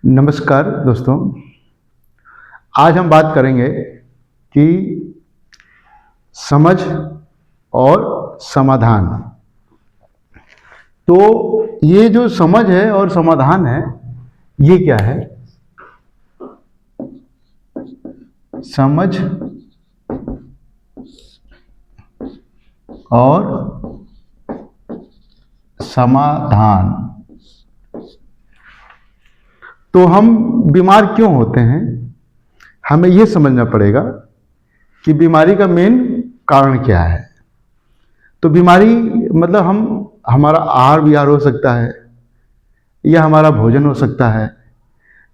नमस्कार दोस्तों, आज हम बात करेंगे कि समझ और समाधान। तो ये जो समझ है और समाधान है, ये क्या है? समझ और समाधान। तो हम बीमार क्यों होते हैं, हमें यह समझना पड़ेगा कि बीमारी का मेन कारण क्या है। तो बीमारी मतलब हमारा आहार विहार हो सकता है, या हमारा भोजन हो सकता है,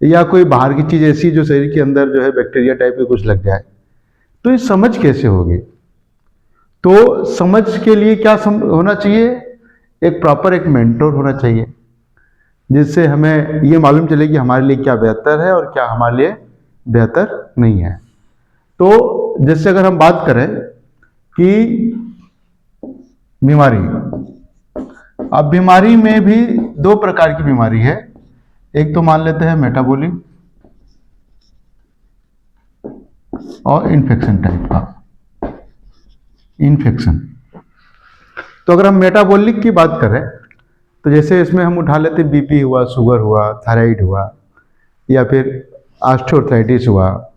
या कोई बाहर की चीज़ ऐसी जो शरीर के अंदर जो है बैक्टीरिया टाइप के कुछ लग जाए। तो ये समझ कैसे होगी? तो समझ के लिए क्या होना चाहिए? एक प्रॉपर एक मेंटोर होना चाहिए, जिससे हमें ये मालूम चले कि हमारे लिए क्या बेहतर है और क्या हमारे लिए बेहतर नहीं है। तो जैसे अगर हम बात करें कि बीमारी, अब बीमारी में भी दो प्रकार की बीमारी है। एक तो मान लेते हैं मेटाबॉलिक और इन्फेक्शन टाइप का इन्फेक्शन। तो अगर हम मेटाबॉलिक की बात करें तो जैसे इसमें हम उठा लेते बीपी हुआ, शुगर हुआ, थायराइड हुआ, या फिर ऑस्टियोआर्थराइटिस हुआ,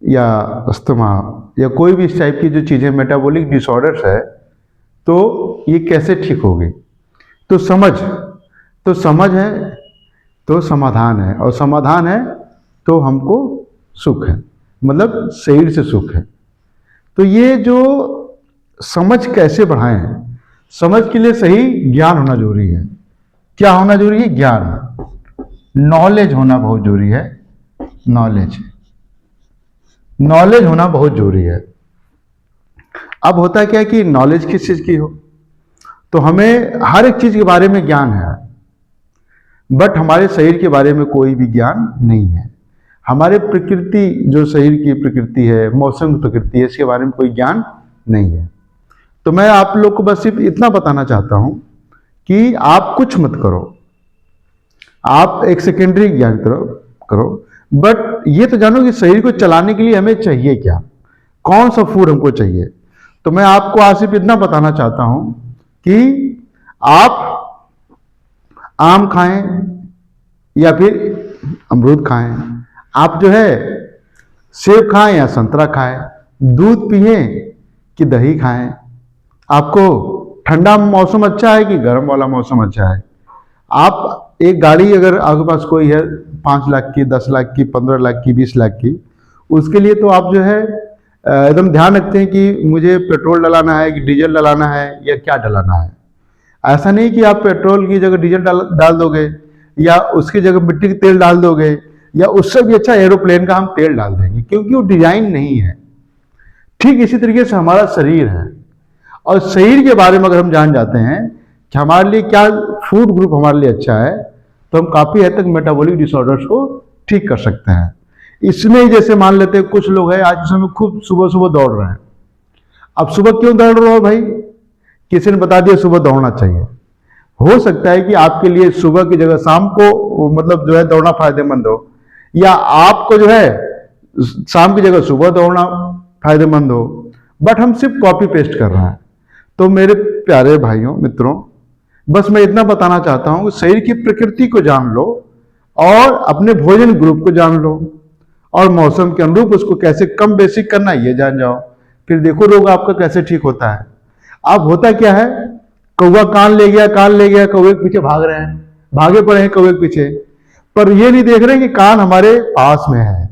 या अस्थमा, या कोई भी इस टाइप की जो चीज़ें मेटाबॉलिक डिसऑर्डर्स है, तो ये कैसे ठीक होगी? तो समझ है तो समाधान है, और समाधान है तो हमको सुख है, मतलब शरीर से सुख है। तो ये जो समझ कैसे बढ़ाएं? समझ के लिए सही ज्ञान होना जरूरी है। क्या होना जरूरी है? ज्ञान, नॉलेज होना बहुत जरूरी है। नॉलेज होना बहुत जरूरी है। अब होता क्या है कि नॉलेज किस चीज की हो, तो हमें हर एक चीज के बारे में ज्ञान है, बट हमारे शरीर के बारे में कोई भी ज्ञान नहीं है। हमारे प्रकृति, जो शरीर की प्रकृति है, मौसम की प्रकृति है, इसके बारे में कोई ज्ञान नहीं है। तो मैं आप लोग को बस सिर्फ इतना बताना चाहता हूं कि आप कुछ मत करो, आप एक सेकेंडरी ज्ञान करो, बट ये तो जानो कि शरीर को चलाने के लिए हमें चाहिए क्या, कौन सा फूड हमको चाहिए। तो मैं आपको आज सिर्फ इतना बताना चाहता हूं कि आप आम खाएं या फिर अमरूद खाएं, आप जो है सेब खाएं या संतरा खाएं, दूध पिए कि दही खाएं। आपको ठंडा मौसम अच्छा है कि गर्म वाला मौसम अच्छा है? आप एक गाड़ी अगर आपके पास कोई है 5 लाख की, 10 लाख की, 15 लाख की, 20 लाख की, उसके लिए तो आप जो है एकदम ध्यान रखते हैं कि मुझे पेट्रोल डलाना है कि डीजल डलाना है या क्या डलाना है। ऐसा नहीं कि आप पेट्रोल की जगह डीजल डाल दोगे, या उसकी जगह मिट्टी का तेल डाल दोगे, या उससे भी अच्छा एरोप्लेन का हम तेल डाल देंगे, क्योंकि वो डिजाइन नहीं है। ठीक इसी तरीके से हमारा शरीर है, और शरीर के बारे में अगर हम जान जाते हैं कि हमारे लिए क्या फूड ग्रुप हमारे लिए अच्छा है, तो हम काफ़ी हद तक मेटाबॉलिक डिसऑर्डर्स को ठीक कर सकते हैं। इसमें ही जैसे मान लेते हैं कुछ लोग हैं आज के समय खूब सुबह सुबह दौड़ रहे हैं। अब सुबह क्यों दौड़ रहे हो भाई? किसी ने बता दिया सुबह दौड़ना चाहिए। हो सकता है कि आपके लिए सुबह की जगह शाम को मतलब जो है दौड़ना फायदेमंद हो, या आपको जो है शाम की जगह सुबह दौड़ना फायदेमंद हो, बट हम सिर्फ कॉपी पेस्ट कर रहे हैं। तो मेरे प्यारे भाइयों मित्रों, बस मैं इतना बताना चाहता हूं कि शरीर की प्रकृति को जान लो, और अपने भोजन ग्रुप को जान लो, और मौसम के अनुरूप उसको कैसे कम बेसिक करना ये जान जाओ। फिर देखो रोग आपका कैसे ठीक होता है। अब होता क्या है, कौवा कान ले गया, कौवे के पीछे भाग रहे हैं, भागे पड़े हैं कौवे के पीछे, पर ये नहीं देख रहे कि कान हमारे पास में है।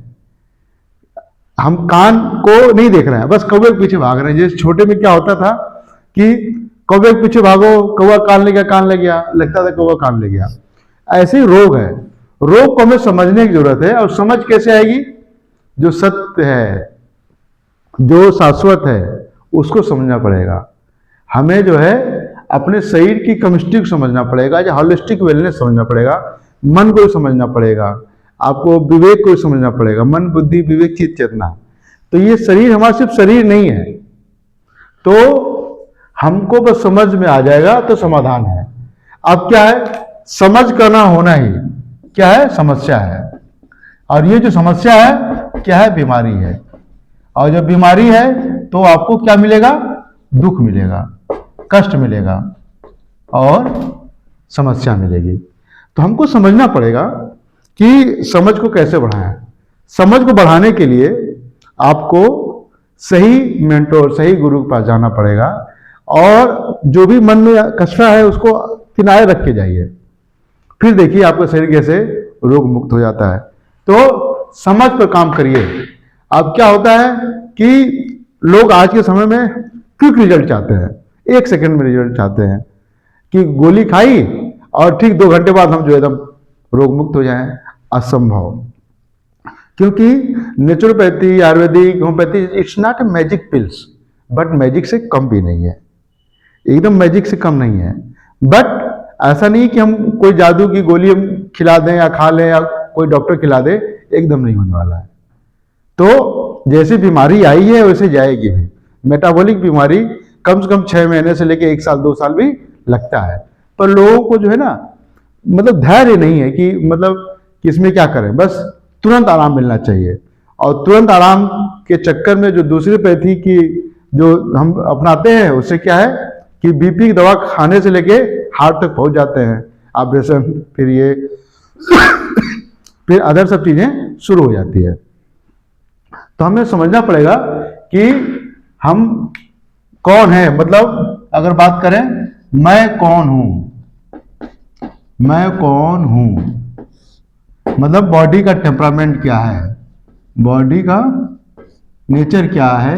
हम कान को नहीं देख रहे हैं, बस कौवे के पीछे भाग रहे हैं। जैसे छोटे में क्या होता था कि कौवे के पीछे भागो, कौवा कान ले गया, लगता था कौवा कान ले गया। ऐसे ही रोग है, रोग को हमें समझने की जरूरत है। और समझ कैसे आएगी? जो सत्य है, जो शाश्वत है, उसको समझना पड़ेगा। हमें जो है अपने शरीर की केमिस्ट्री को समझना पड़ेगा, या होलिस्टिक वेलनेस समझना पड़ेगा, मन को समझना पड़ेगा, आपको विवेक को समझना पड़ेगा, मन बुद्धि विवेक चित्त चेतना। तो ये शरीर हमारा सिर्फ शरीर नहीं है। तो हमको बस समझ में आ जाएगा तो समाधान है। अब क्या है? समझ करना होना ही, क्या है, समस्या है। और ये जो समस्या है क्या है, बीमारी है। और जब बीमारी है तो आपको क्या मिलेगा, दुख मिलेगा, कष्ट मिलेगा और समस्या मिलेगी। तो हमको समझना पड़ेगा कि समझ को कैसे बढ़ाएं। समझ को बढ़ाने के लिए आपको सही मेंटोर, सही गुरु के पास जाना पड़ेगा और जो भी मन में कचरा है उसको किनारे रख के जाइए। फिर देखिए आपका शरीर कैसे रोग मुक्त हो जाता है। तो समझ पर काम करिए। अब क्या होता है कि लोग आज के समय में क्विक रिजल्ट चाहते हैं, 1 सेकंड में रिजल्ट चाहते हैं कि गोली खाई और ठीक 2 घंटे बाद हम जो एकदम रोग मुक्त हो जाएं। असंभव, क्योंकि naturopathy, Ayurvedic, homeopathy it's not a magic pills, but magic से कम भी नहीं है, एकदम मैजिक से कम नहीं है। बट ऐसा नहीं कि हम कोई जादू की गोली हम खिला दें या खा लें या कोई डॉक्टर खिला दे, एकदम नहीं होने वाला है। तो जैसी बीमारी आई है वैसे जाएगी भी। मेटाबॉलिक बीमारी कम से कम 6 महीने से लेकर 1 साल 2 साल भी लगता है। पर लोगों को जो है ना, मतलब धैर्य नहीं है कि मतलब इसमें क्या करें, बस तुरंत आराम मिलना चाहिए। और तुरंत आराम के चक्कर में जो दूसरी पैथी की जो हम अपनाते हैं उससे क्या है कि बीपी की दवा खाने से लेके हार्ट तक पहुंच जाते हैं, ऑपरेशन, फिर ये फिर अदर सब चीजें शुरू हो जाती है। तो हमें समझना पड़ेगा कि हम कौन है। मतलब अगर बात करें मैं कौन हूं, मैं कौन हूं, मतलब बॉडी का टेम्परामेंट क्या है, बॉडी का नेचर क्या है,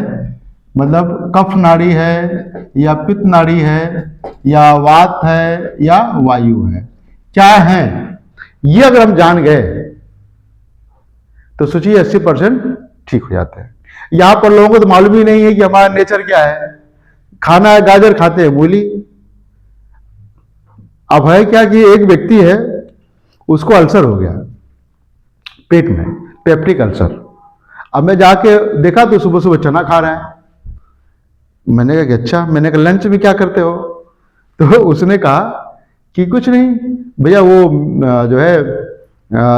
मतलब कफ नाड़ी है या पित्त नाड़ी है या वात है या वायु है, क्या है, ये अगर हम जान गए तो सोचिए 80% ठीक हो जाते हैं। यहां पर लोगों को तो मालूम ही नहीं है कि हमारा नेचर क्या है। खाना है गाजर, खाते हैं मूली। अब है क्या कि एक व्यक्ति है, उसको अल्सर हो गया पेट में, पेप्टिक अल्सर। अब मैं जाके देखा तो सुबह सुबह चना खा रहा है। मैंने कहा कि अच्छा, मैंने कहा लंच में क्या करते हो, तो उसने कहा कि कुछ नहीं भैया, वो जो है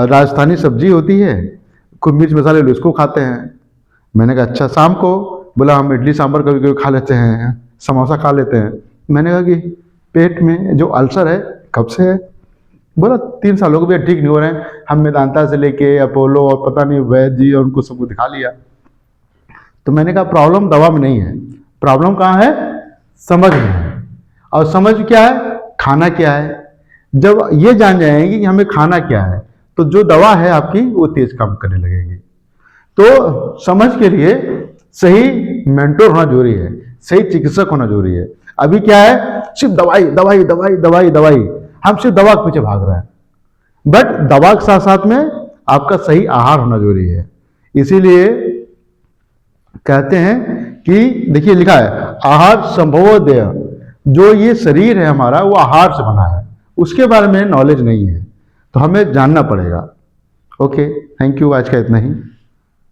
राजस्थानी सब्जी होती है, खूब मिर्च मसाले उसको खाते हैं। मैंने कहा अच्छा, शाम को, बोला हम इडली सांभर कभी कभी खा लेते हैं, समोसा खा लेते हैं। मैंने कहा कि पेट में जो अल्सर है कब से है, बोला 3 सालों को भी ठीक नहीं हो रहे हैं। हम मेदांता से लेके अपोलो और पता नहीं वैद्य जी और उनको सबको दिखा लिया। तो मैंने कहा प्रॉब्लम दवा में नहीं है, प्रॉब्लम कहाँ है, समझ में है। और समझ क्या है, खाना क्या है। जब ये जान जाएंगे कि हमें खाना क्या है तो जो दवा है आपकी वो तेज काम करने लगेगी। तो समझ के लिए सही मेंटोर होना जरूरी है, सही चिकित्सक होना जरूरी है। अभी क्या है, सिर्फ दवाई दवाई दवाई दवाई दवाई, हम सिर्फ दवा के पीछे भाग रहे हैं। बट दवा के साथ साथ में आपका सही आहार होना जरूरी है। इसीलिए कहते हैं कि देखिए लिखा है आहार संभव देय, जो ये शरीर है हमारा वो आहार से बना है, उसके बारे में नॉलेज नहीं है, तो हमें जानना पड़ेगा। ओके, थैंक यू, आज का इतना ही।